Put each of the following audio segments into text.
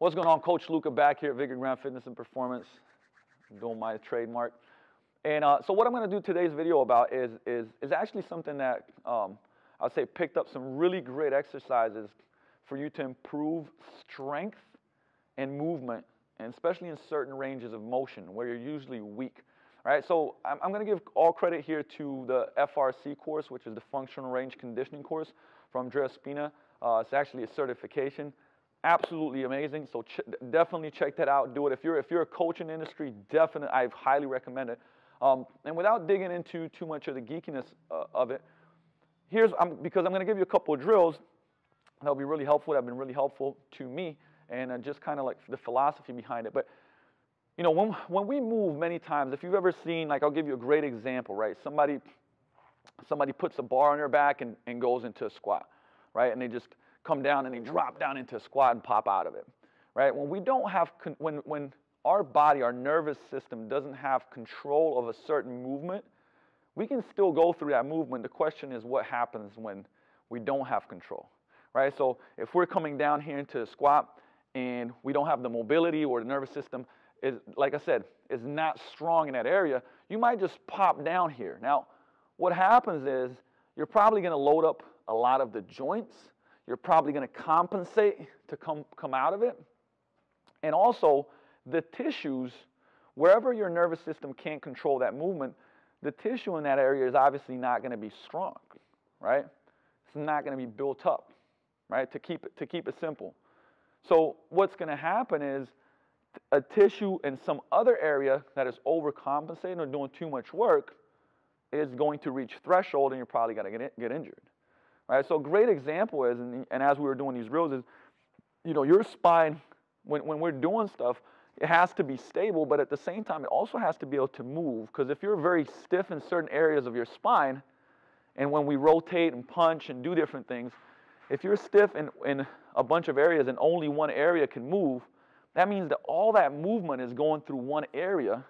What's going on? Coach Luca back here at Vigor Ground Fitness and Performance, doing my trademark. And so what I'm going to do today's video about is actually something that I'll say picked up some really great exercises for you to improve strength and movement, and especially in certain ranges of motion where you're usually weak. All right, so I'm going to give all credit here to the FRC course, which is the Functional Range Conditioning course from Andrea Spina. It's actually a certification. Absolutely amazing. So definitely check that out. Do it. If you're a coach in the industry, definitely, I highly recommend it. And without digging into too much of the geekiness of it, because I'm going to give you a couple of drills that'll be really helpful. That've been really helpful to me, and just kind of like the philosophy behind it. But you know, when we move many times, if you've ever seen, like, I'll give you a great example, right? Somebody puts a bar on their back and goes into a squat, right? And they just come down and they drop down into a squat and pop out of it, right? When we don't have, when our body, our nervous system doesn't have control of a certain movement, we can still go through that movement. The question is what happens when we don't have control, right? So if we're coming down here into a squat and we don't have the mobility, or the nervous system is, like I said, is not strong in that area, you might just pop down here. Now, what happens is you're probably going to load up a lot of the joints. You're probably going to compensate to come out of it. And also, the tissues, wherever your nervous system can't control that movement, the tissue in that area is obviously not going to be strong, right? It's not going to be built up, right, to keep it simple. So what's going to happen is a tissue in some other area that is overcompensating or doing too much work is going to reach threshold, and you're probably going to get injured. Right? So a great example is, and as we were doing these drills, is, you know, your spine, when we're doing stuff, it has to be stable, but at the same time, it also has to be able to move. Because if you're very stiff in certain areas of your spine, and when we rotate and punch and do different things, if you're stiff in a bunch of areas and only one area can move, that means that all that movement is going through one area.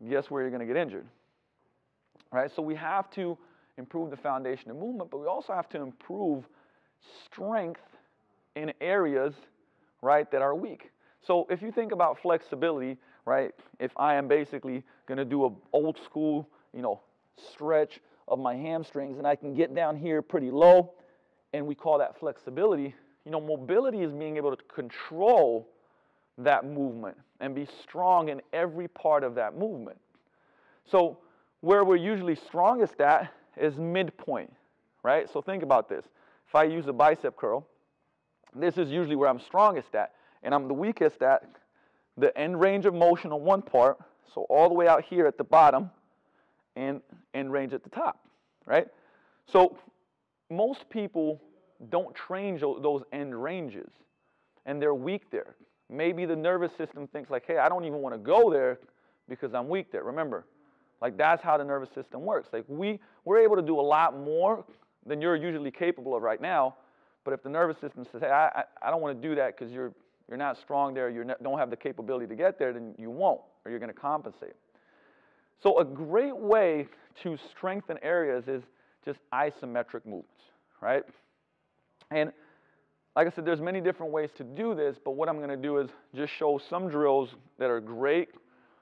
Guess where you're going to get injured, right? So we have to improve the foundation of movement, but we also have to improve strength in areas, right, that are weak. So if you think about flexibility, right, if I am basically going to do an old school, you know, stretch of my hamstrings, and I can get down here pretty low, and we call that flexibility, you know, mobility is being able to control that movement and be strong in every part of that movement. So where we're usually strongest at is midpoint, right? So think about this. If I use a bicep curl, this is usually where I'm strongest at, and I'm the weakest at the end range of motion on one part, so all the way out here at the bottom, and end range at the top, right? So most people don't train those end ranges, and they're weak there. Maybe the nervous system thinks like, hey, I don't even want to go there because I'm weak there. Remember, like, that's how the nervous system works. Like, we're able to do a lot more than you're usually capable of right now, but if the nervous system says, hey, I don't want to do that because you're not strong there, don't have the capability to get there, then you won't, or you're going to compensate. So a great way to strengthen areas is just isometric movements, right? And like I said, there's many different ways to do this, but what I'm going to do is just show some drills that are great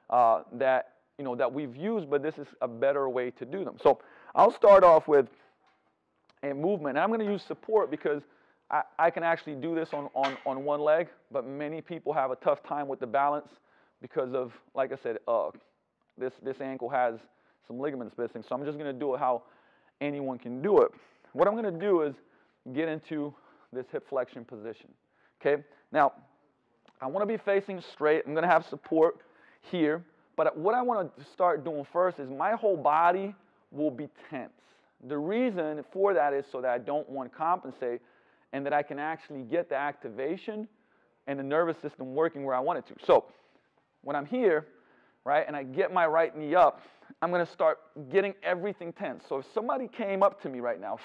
that we've used, but this is a better way to do them. So I'll start off with a movement. And I'm going to use support because I can actually do this on one leg, but many people have a tough time with the balance because of, like I said, this ankle has some ligaments missing. So I'm just going to do it how anyone can do it. What I'm going to do is get into this hip flexion position. Okay, now I want to be facing straight. I'm going to have support here, but what I want to start doing first is my whole body will be tense. The reason for that is so that I don't want to compensate, and that I can actually get the activation and the nervous system working where I want it to. So when I'm here, right, and I get my right knee up, I'm going to start getting everything tense. So if somebody came up to me right now,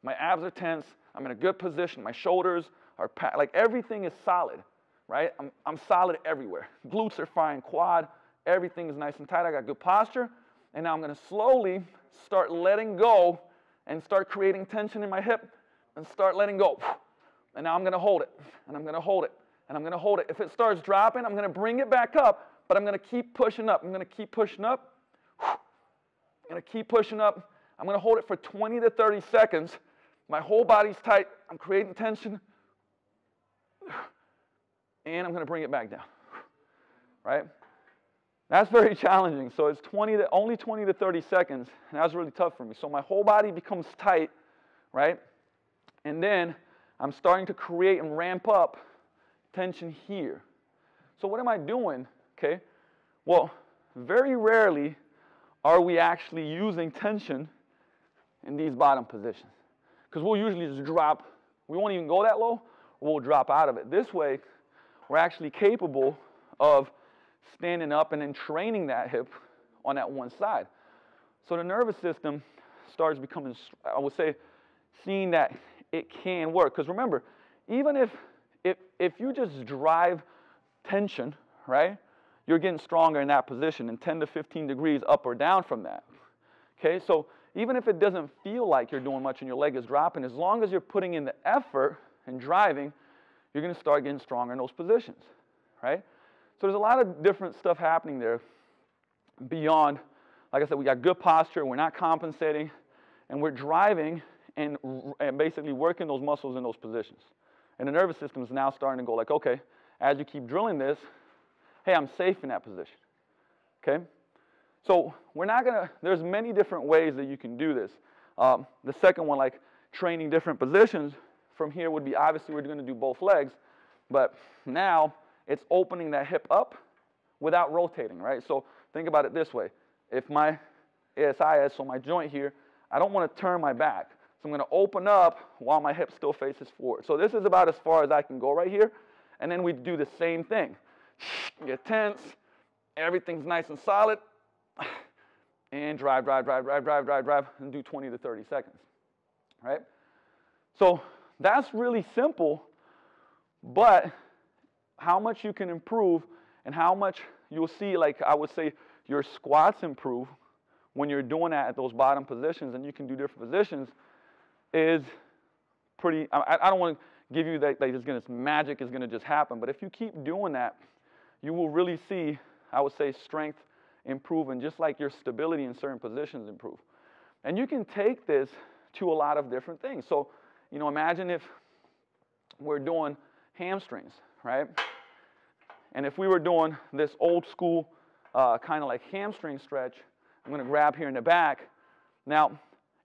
my abs are tense, I'm in a good position, my shoulders are like everything is solid, right? I'm solid everywhere. Glutes are fine, quad, everything is nice and tight. I got good posture, and now I'm going to slowly start letting go and start creating tension in my hip and start letting go. And now I'm going to hold it, and I'm going to hold it, and I'm going to hold it. If it starts dropping, I'm going to bring it back up, but I'm going to keep pushing up. I'm going to keep pushing up. I'm going to keep pushing up. I'm going to hold it for 20 to 30 seconds. My whole body's tight. I'm creating tension. And I'm going to bring it back down. Right? That's very challenging. So it's only 20 to 30 seconds, and that's really tough for me. So my whole body becomes tight, right? And then I'm starting to create and ramp up tension here. So what am I doing? Okay. Well, very rarely are we actually using tension in these bottom positions, because we'll usually just drop. We won't even go that low. We'll drop out of it. This way, we're actually capable of standing up and then training that hip on that one side. So the nervous system starts becoming, I would say, seeing that it can work. Because remember, even if you just drive tension, right, you're getting stronger in that position in 10 to 15 degrees up or down from that. Okay, so even if it doesn't feel like you're doing much and your leg is dropping, as long as you're putting in the effort and driving, you're going to start getting stronger in those positions, right? So there's a lot of different stuff happening there beyond, like I said, we got good posture, we're not compensating, and we're driving and basically working those muscles in those positions. And the nervous system is now starting to go like, okay, as you keep drilling this, hey, I'm safe in that position, okay? So we're not going to, there's many different ways that you can do this. The second one, like training different positions, from here would be obviously we're going to do both legs, but now it's opening that hip up without rotating, right? So think about it this way. If my ASI is, so my joint here, I don't want to turn my back. So I'm going to open up while my hip still faces forward. So this is about as far as I can go right here. And then we do the same thing. Get tense. Everything's nice and solid. And drive, and do 20 to 30 seconds, right? So that's really simple, but how much you can improve and how much you'll see, like I would say, your squats improve when you're doing that at those bottom positions, and you can do different positions, is pretty, I don't want to give you that, like this magic is going to just happen, but if you keep doing that, you will really see, I would say, strength improve, and just like your stability in certain positions improve. And you can take this to a lot of different things. So, you know, imagine if we're doing hamstrings, right? And if we were doing this old school kind of like hamstring stretch, I'm going to grab here in the back. Now,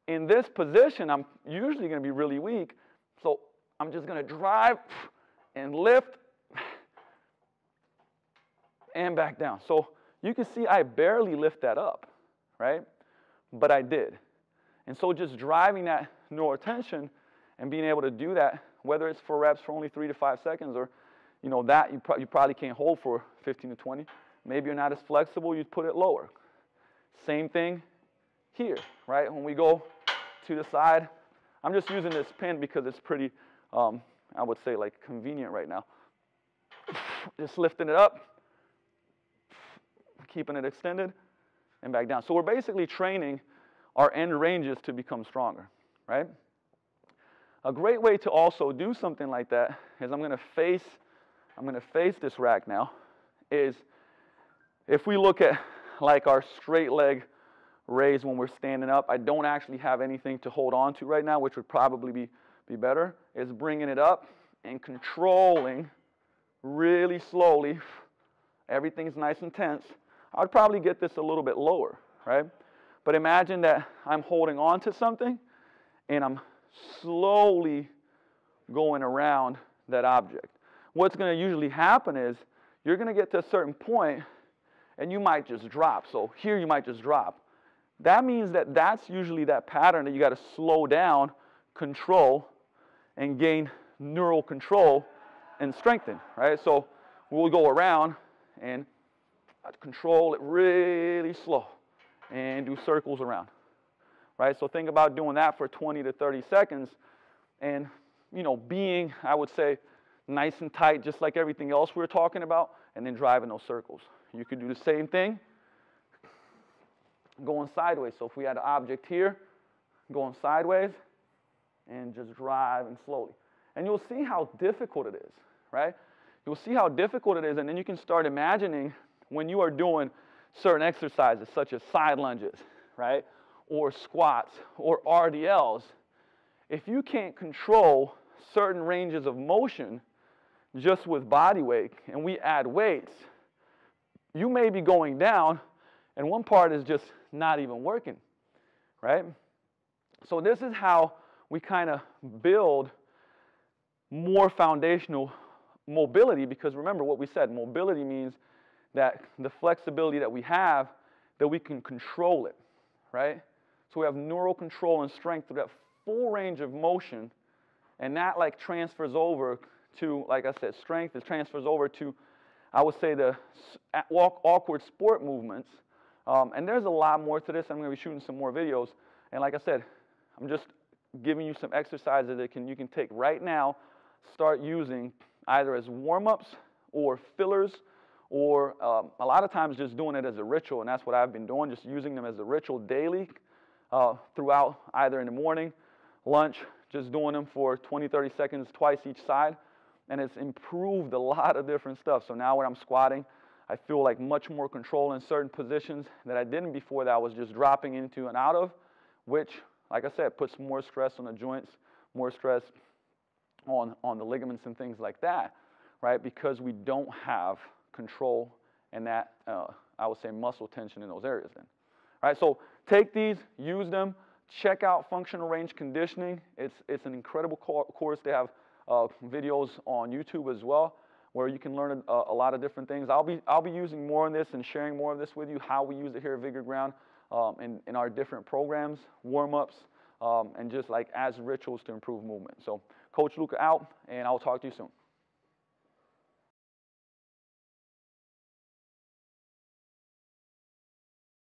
in this position, I'm usually going to be really weak, so I'm just going to drive and lift and back down. So you can see I barely lift that up, right? But I did. And so just driving that neural tension and being able to do that, whether it's for reps for only 3 to 5 seconds, or you know that you probably can't hold for 15 to 20. Maybe you're not as flexible, you put it lower. Same thing here, right? When we go to the side, I'm just using this pin because it's pretty, I would say, like convenient right now. Just lifting it up, keeping it extended, and back down. So we're basically training our end ranges to become stronger, right? A great way to also do something like that is I'm going to face this rack now, is if we look at like our straight leg raise when we're standing up, I don't actually have anything to hold on to right now, which would probably be better, is bringing it up and controlling really slowly. Everything's nice and tense. I would probably get this a little bit lower, right? But imagine that I'm holding on to something and I'm slowly going around that object. What's going to usually happen is you're going to get to a certain point and you might just drop. So here you might just drop. That means that that's usually that pattern that you got to slow down, control, and gain neural control and strengthen, right? So we'll go around and control it really slow and do circles around, right? So think about doing that for 20 to 30 seconds and, you know, being, I would say, nice and tight, just like everything else we were talking about, and then driving those circles. You could do the same thing going sideways. So if we had an object here, going sideways and just driving slowly. And you'll see how difficult it is, right? you'll see how difficult it is, and then you can start imagining when you are doing certain exercises such as side lunges, right, or squats or RDLs. If you can't control certain ranges of motion just with body weight, and we add weights, you may be going down and one part is just not even working, right? So this is how we kind of build more foundational mobility, because remember what we said, mobility means that the flexibility that we have, that we can control it, right? So we have neural control and strength through that full range of motion, and that like transfers over to, like I said, strength, it transfers over to, I would say, the awkward sport movements. And there's a lot more to this. I'm going to be shooting some more videos. And like I said, I'm just giving you some exercises that you can take right now, start using either as warm-ups or fillers, or a lot of times just doing it as a ritual. And that's what I've been doing, just using them as a ritual daily throughout, either in the morning, lunch, just doing them for 20, 30 seconds twice each side. And it's improved a lot of different stuff. So now when I'm squatting, I feel like much more control in certain positions that I didn't before, that I was just dropping into and out of, which, like I said, puts more stress on the joints, more stress on the ligaments and things like that, right? Because we don't have control and that, I would say, muscle tension in those areas then. All right, so take these, use them, check out functional range conditioning. It's an incredible course. They have videos on YouTube as well, where you can learn a lot of different things. I'll be using more on this and sharing more of this with you, how we use it here at Vigor Ground in our different programs, warm-ups, and just like as rituals to improve movement. So Coach Luca out, and I'll talk to you soon.